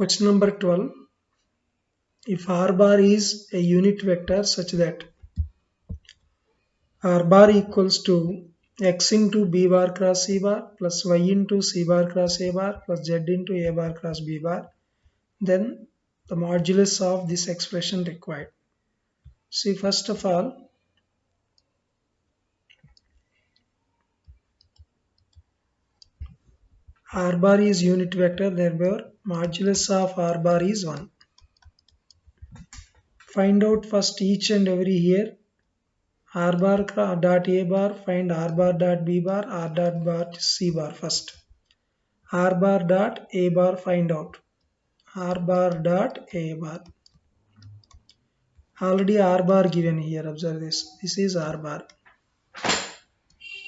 Question number 12. If r bar is a unit vector such that r bar equals to x into b bar cross c bar plus y into c bar cross a bar plus z into a bar cross b bar, then the modulus of this expression required. See, first of all, r bar is unit vector, therefore modulus of r bar is 1. Find out first each and every here. R bar dot a bar, find r bar dot b bar, r dot c bar first. R bar dot a bar, find out. R bar dot a bar. Already r bar given here, observe this. This is r bar.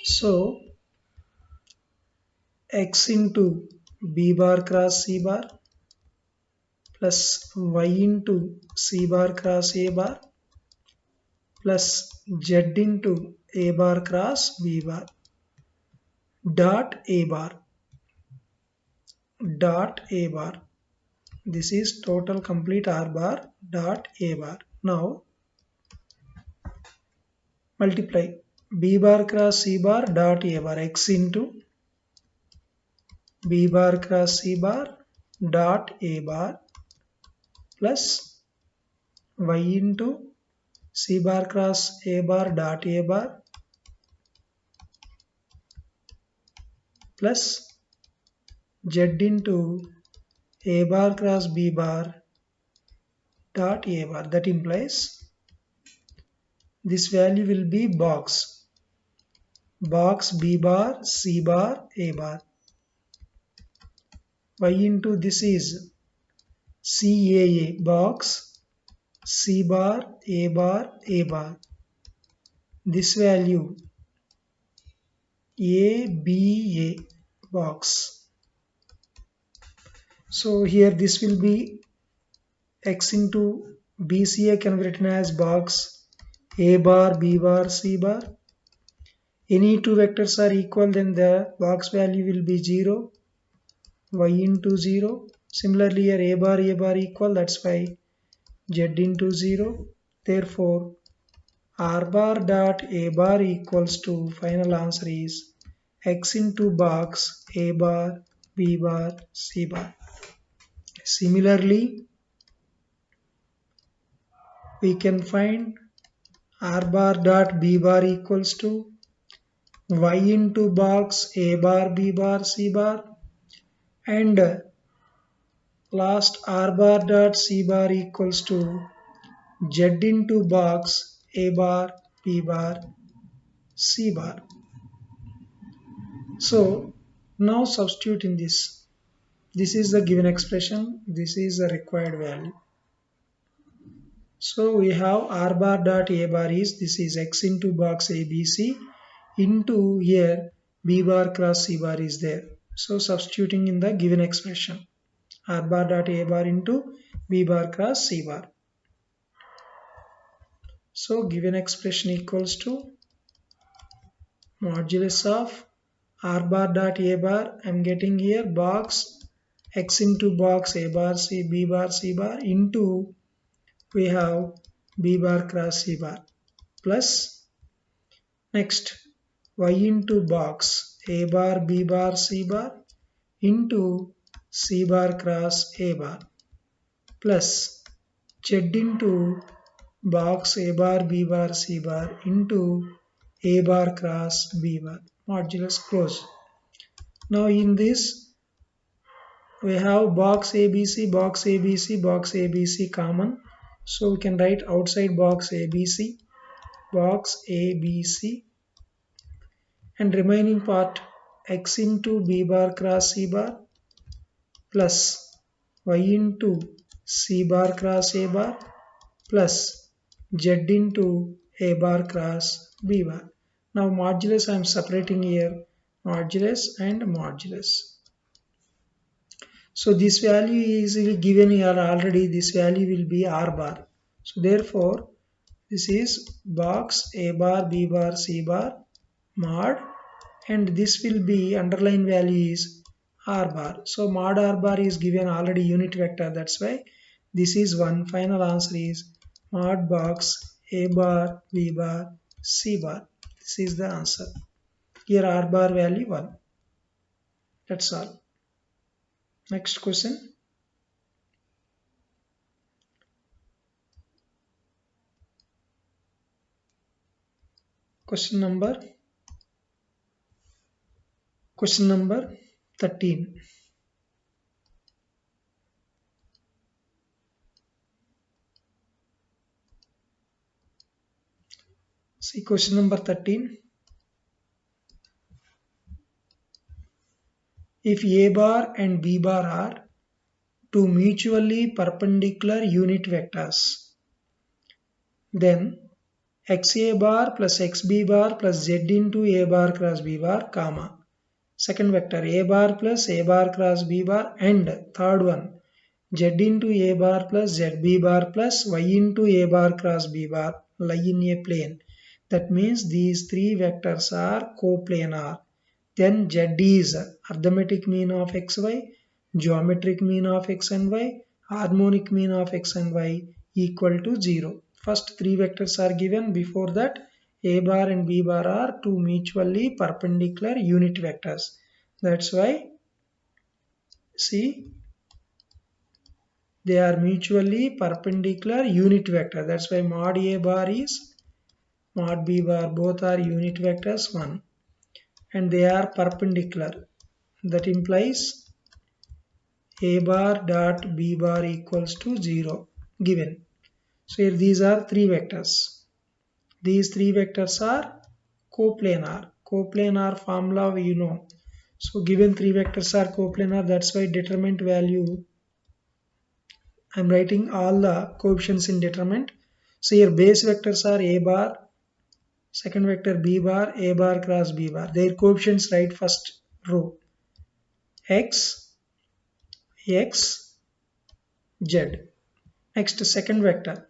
So x into b bar cross c bar plus y into c bar cross a bar plus z into a bar cross b bar dot a bar dot a bar. This is total complete r bar dot a bar. Now multiply b bar cross c bar dot a bar, x into b bar cross c bar dot a bar plus y into c bar cross a bar dot a bar plus z into a bar cross b bar dot a bar. That implies this value will be box b bar c bar a bar. Y into this is CAA, box c bar a bar a bar. This value ABA, box. So here this will be x into BCA can be written as box a bar b bar c bar. Any two vectors are equal, then the box value will be 0, y into 0. Similarly here a bar equal, that's why z into 0. Therefore r bar dot a bar equals to, final answer is x into box a bar b bar c bar. Similarly we can find r bar dot b bar equals to y into box a bar b bar c bar, and last r bar dot c bar equals to z into box a bar b bar c bar. So now substitute in this. This is the given expression, this is the required value. So we have r bar dot a bar is, this is x into box ABC into here b bar cross c bar is there. So substituting in the given expression, r bar dot a bar into b bar cross c bar. So given expression equals to modulus of r bar dot a bar, I am getting here box x into box a bar c b bar c bar into we have b bar cross c bar plus next y into box a bar b bar c bar into c bar cross a bar plus z into box a bar b bar c bar into a bar cross b bar, modulus close. Now in this we have box ABC, box ABC, box ABC common. So we can write outside box ABC, and remaining part x into b bar cross c bar plus y into c bar cross a bar plus z into a bar cross b bar. Now modulus I am separating here, modulus and modulus. So this value is given here already, this value will be r bar. So therefore this is box a bar b bar c bar mod, and this will be underlying value is r bar. So mod r bar is given already unit vector, that's why this is 1. Final answer is mod box a bar, b bar, c bar. This is the answer. Here r bar value 1. That's all. Next question. Question number 13. See question number 13. If a bar and b bar are two mutually perpendicular unit vectors, then xa bar plus xb bar plus z into a bar cross b bar, comma. Second vector a bar plus a bar cross b bar, and third one z into a bar plus zb bar plus y into a bar cross b bar lie in a plane. That means these three vectors are coplanar. Then z is arithmetic mean of xy, geometric mean of x and y, harmonic mean of x and y equal to 0. First three vectors are given. Before that, a bar and b bar are two mutually perpendicular unit vectors. That's why, see, they are mutually perpendicular unit vector. That's why mod a bar is mod b bar. Both are unit vectors 1. And they are perpendicular. That implies a bar dot b bar equals to 0 given. So here these are three vectors. These three vectors are coplanar. Coplanar formula you know. So given three vectors are coplanar, that's why determinant value, I'm writing all the coefficients in determinant. So here base vectors are a bar, second vector b bar, a bar cross b bar. Their coefficients write first row x, x, z. Next second vector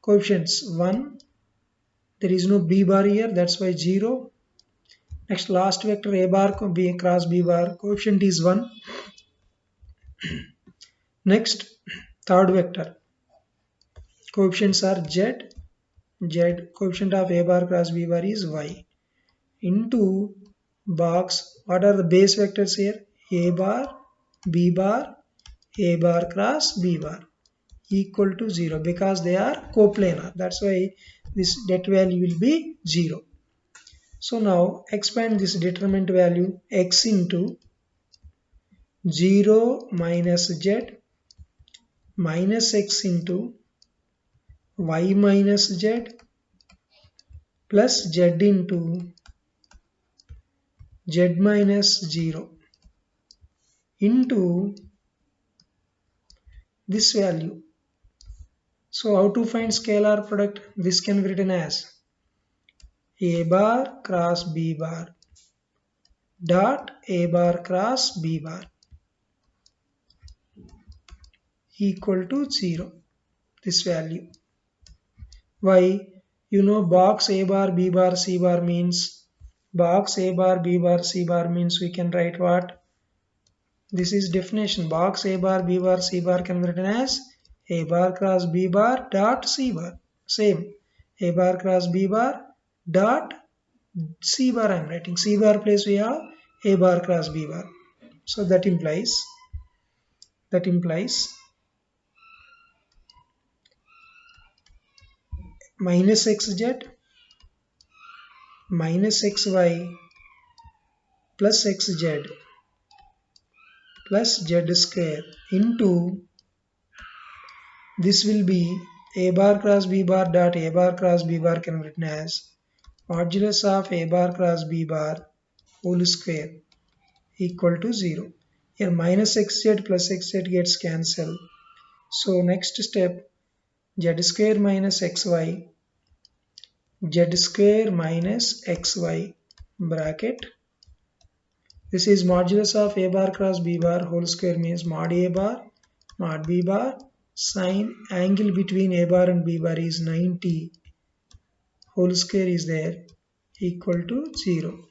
coefficients 1. There is no b bar here, that's why 0. Next last vector a bar b cross b bar, coefficient is 1. Next third vector coefficients are z, coefficient of a bar cross b bar is y, into box. What are the base vectors here? A bar, b bar, a bar cross b bar equal to 0 because they are coplanar. That's why this det value will be 0. So now expand this determinant value x into 0 minus z minus x into y minus z plus z into z minus 0 into this value. So how to find scalar product? This can be written as a bar cross b bar dot a bar cross b bar equal to 0. This value. Why? You know box a bar b bar c bar means box a bar b bar c bar means we can write what? This is definition. Box a bar b bar c bar can be written as a bar cross b bar dot c bar. Same. A bar cross b bar dot c bar. I am writing c bar place we have a bar cross b bar. So that implies minus xz minus xy plus xz plus z square into this will be a bar cross b bar dot a bar cross b bar can be written as modulus of a bar cross b bar whole square equal to 0. Here minus xz plus xz gets cancelled. So next step z square minus xy, z square minus xy bracket. This is modulus of a bar cross b bar whole square means mod a bar mod b bar sine angle between a bar and b bar is 90 whole square is there equal to 0.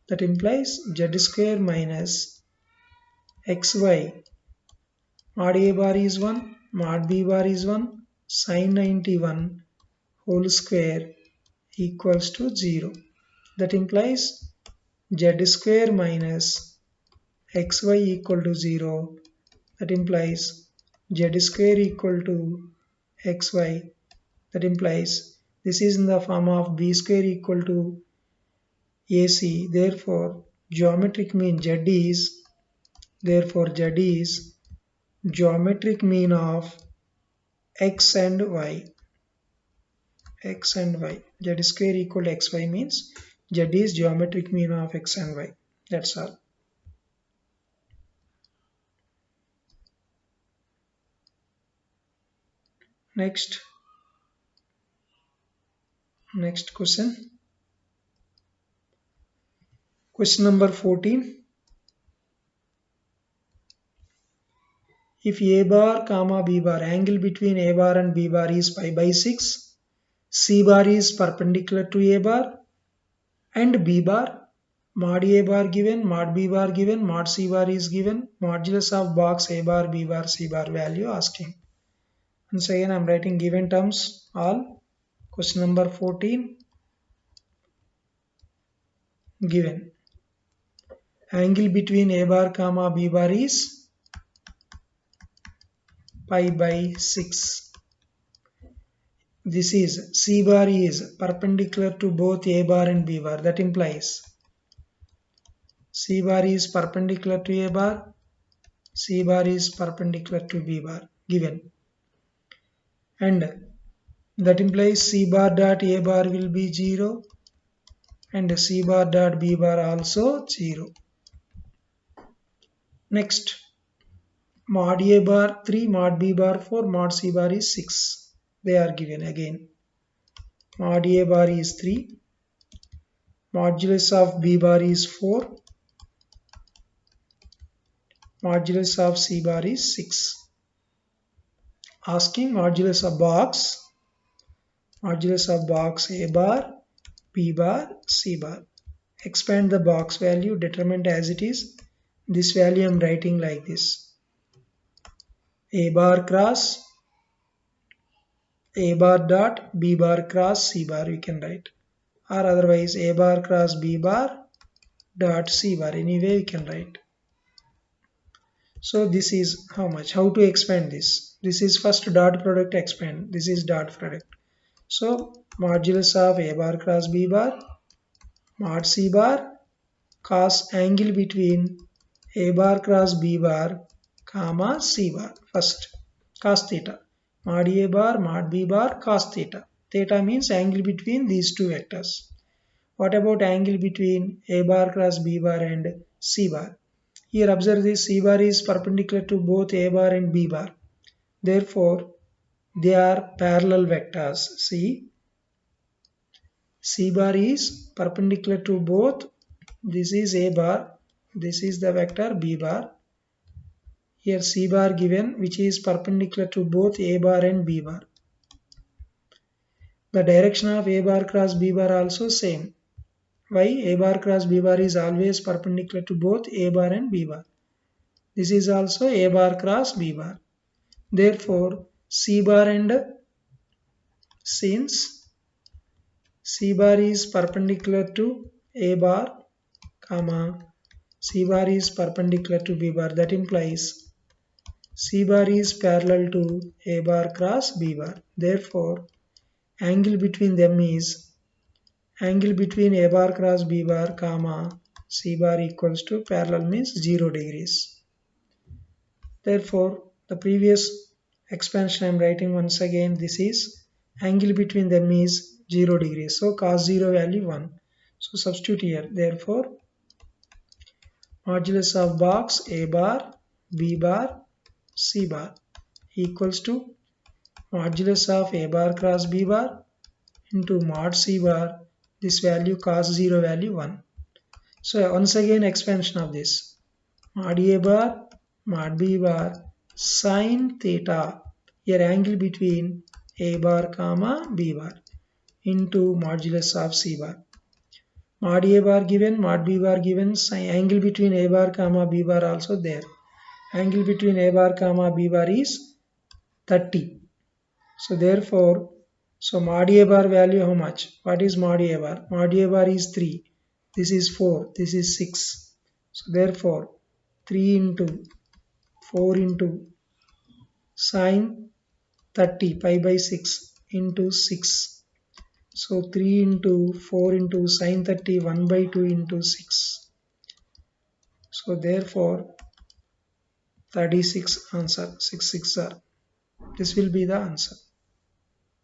That implies z square minus xy mod a bar is 1, mod b bar is 1, sine 91 whole square equals to 0. That implies z square minus xy equal to 0. That implies z square equal to xy. That implies this is in the form of b square equal to ac. Therefore, geometric mean z is geometric mean of x and y. Z square equal to xy means z is geometric mean of x and y. That's all. Next question. Question number 14. If a bar comma b bar, angle between a bar and b bar is pi by 6, c bar is perpendicular to a bar and b bar, mod a bar given, mod b bar given, mod c bar is given, modulus of box a bar, b bar, c bar value asking. Once again I am writing given terms all. Question number 14. Given angle between a bar comma b bar is pi by 6. This is c bar is perpendicular to both a bar and b bar. That implies c bar is perpendicular to a bar, c bar is perpendicular to b bar given, and that implies c bar dot a bar will be 0 and c bar dot b bar also 0. Next, mod a bar 3, mod b bar 4, mod c bar is 6. They are given again. Mod a bar is 3, modulus of b bar is 4, modulus of c bar is 6. Asking modulus of box a bar, b bar, c bar. Expand the box value, determined as it is. This value I am writing like this. A bar cross a bar dot b bar cross c bar we can write, or otherwise a bar cross b bar dot c bar, anyway we can write. So this is how much, how to expand this. This is first dot product expand, this is dot product. So modulus of a bar cross b bar mod c bar cos angle between a bar cross b bar comma c bar, first cos theta, mod a bar mod b bar cos theta. Theta means angle between these two vectors. What about angle between a bar cross b bar and c bar? Here observe this, c bar is perpendicular to both a bar and b bar. Therefore, they are parallel vectors. See, c bar is perpendicular to both. This is a bar, this is the vector b bar. Here c bar given, which is perpendicular to both a bar and b bar. The direction of a bar cross b bar also same. Why? A bar cross b bar is always perpendicular to both a bar and b bar. This is also a bar cross b bar. Therefore, c bar and since c bar is perpendicular to a bar, comma, c bar is perpendicular to b bar, that implies c bar is parallel to a bar cross b bar. Therefore, angle between them is angle between a bar cross b bar, comma, c bar equals to parallel means 0 degrees. Therefore, the previous expansion I am writing once again, this is angle between them is 0 degrees. So cos 0 value 1. So substitute here. Therefore, modulus of box a bar, b bar, c bar equals to modulus of a bar cross b bar into mod c bar, this value cos 0 value 1. So once again expansion of this, mod a bar mod b bar sine theta, here angle between a bar comma b bar, into modulus of c bar. Mod a bar given, mod b bar given, angle between a bar comma b bar also there. Angle between A bar comma B bar is 30. So therefore, so mod A bar value how much? What is mod A bar? Mod A bar is 3. This is 4. This is 6. So therefore, 3 into 4 into sine 30 pi by 6 into 6. So 3 into 4 into sine 30 1 by 2 into 6. So therefore 36 answer 6 6 are. This will be the answer.